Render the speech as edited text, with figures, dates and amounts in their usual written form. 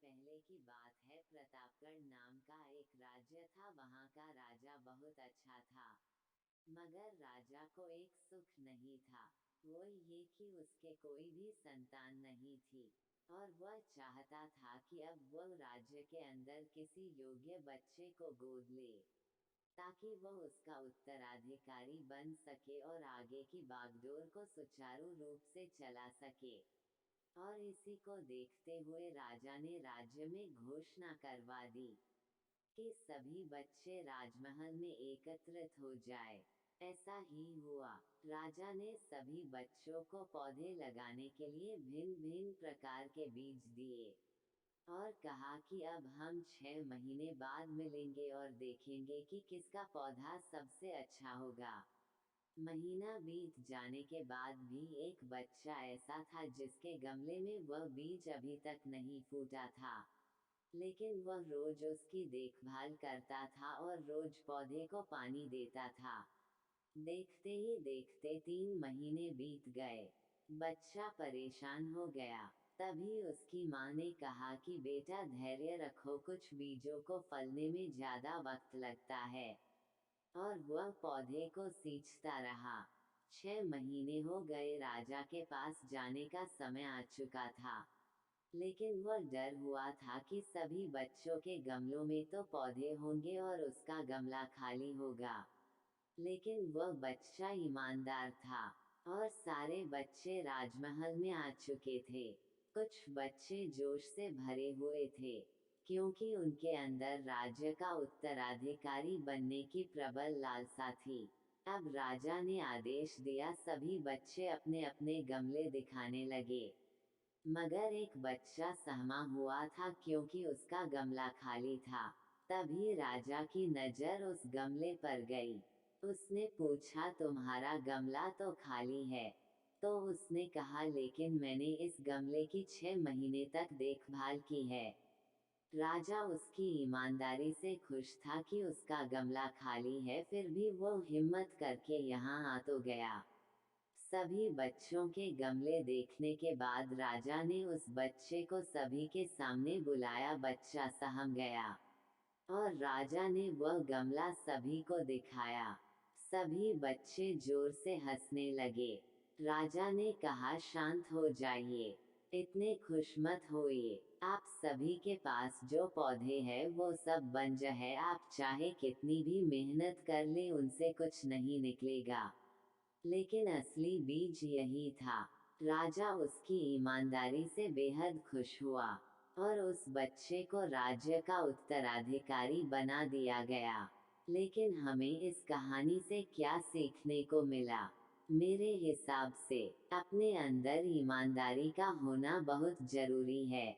पहले की बात है। प्रतापगढ़ नाम का एक राज्य था। वहाँ का राजा बहुत अच्छा था, मगर राजा को एक सुख नहीं था। वो ये कि उसके कोई भी संतान नहीं थी, और वह चाहता था कि अब वह राज्य के अंदर किसी योग्य बच्चे को गोद ले, ताकि वह उसका उत्तराधिकारी बन सके और आगे की बागडोर को सुचारू रूप से चला सके। और इसी को देखते हुए राजा ने राज्य में घोषणा करवा दी कि सभी बच्चे राजमहल में एकत्रित हो जाए। ऐसा ही हुआ। राजा ने सभी बच्चों को पौधे लगाने के लिए भिन्न भिन्न प्रकार के बीज दिए, और कहा कि अब हम 6 महीने बाद मिलेंगे और देखेंगे कि किसका पौधा सबसे अच्छा होगा। महीना बीत जाने के बाद भी एक बच्चा ऐसा था जिसके गमले में वह बीज अभी तक नहीं फूटा था, लेकिन वह रोज उसकी देखभाल करता था और रोज पौधे को पानी देता था। देखते ही देखते 3 महीने बीत गए। बच्चा परेशान हो गया। तभी उसकी माँ ने कहा कि बेटा धैर्य रखो, कुछ बीजों को फलने में ज्यादा वक्त लगता है। और वह पौधे को सींचता रहा। 6 महीने हो गए। राजा के पास जाने का समय आ चुका था, लेकिन वह डर हुआ था कि सभी बच्चों के गमलों में तो पौधे होंगे और उसका गमला खाली होगा। लेकिन वह बच्चा ईमानदार था, और सारे बच्चे राजमहल में आ चुके थे। कुछ बच्चे जोश से भरे हुए थे, क्योंकि उनके अंदर राज्य का उत्तराधिकारी बनने की प्रबल लालसा थी। अब राजा ने आदेश दिया, सभी बच्चे अपने अपने गमले दिखाने लगे। मगर एक बच्चा सहमा हुआ था, क्योंकि उसका गमला खाली था। तभी राजा की नजर उस गमले पर गई। उसने पूछा, तुम्हारा गमला तो खाली है। तो उसने कहा, लेकिन मैंने इस गमले की 6 महीने तक देखभाल की है। राजा उसकी ईमानदारी से खुश था कि उसका गमला खाली है, फिर भी वो हिम्मत करके यहाँ आ तो गया। सभी बच्चों के गमले देखने के बाद राजा ने उस बच्चे को सभी के सामने बुलाया। बच्चा सहम गया, और राजा ने वह गमला सभी को दिखाया। सभी बच्चे जोर से हंसने लगे। राजा ने कहा, शांत हो जाइए, इतने खुश मत होइए। आप सभी के पास जो पौधे हैं वो सब बंजर है। आप चाहे कितनी भी मेहनत कर ले, उनसे कुछ नहीं निकलेगा। लेकिन असली बीज यही था। राजा उसकी ईमानदारी से बेहद खुश हुआ, और उस बच्चे को राज्य का उत्तराधिकारी बना दिया गया। लेकिन हमें इस कहानी से क्या सीखने को मिला? मेरे हिसाब से अपने अंदर ईमानदारी का होना बहुत जरूरी है।